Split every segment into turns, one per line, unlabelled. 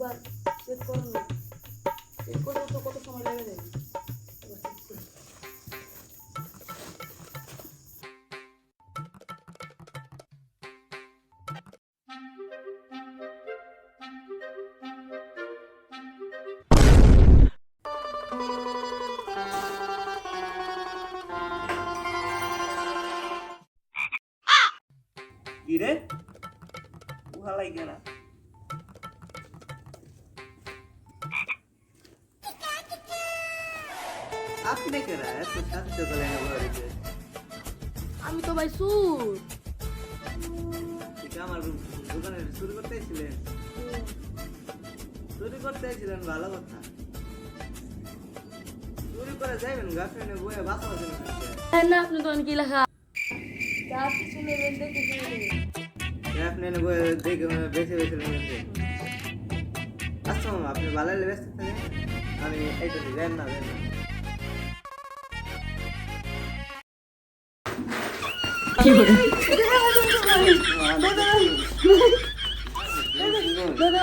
একবার চেক করুন না, চেক করতে তো কত সময় লেগে যায়। একবার চেক করি।
কি রে উহালাই কেনা আপনি কেনা এত শান্ত করে বলছে
আমি তো ভাই সুর।
ঠিক আমার দোকানে শুরু করতে ছিলেন চুরি করতে ছিলেন ভালো কথা চুরি করে যাইবেন গার্লফ্রেন্ডে বয়ে বাসা বাজে
না আপনি তো অনেক লেখা যা কিছু নেবেন দেখে কিনে নেবেন।
গার্লফ্রেন্ডে বয়ে দেখে বেছে বেছে নেবেন আচ্ছা মামা আপনি ভালো ব্যস্ত থাকেন আমি এইটা দেন না
কি করে দাদা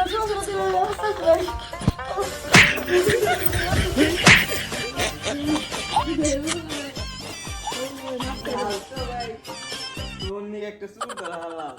একটা শুরু করা হলাম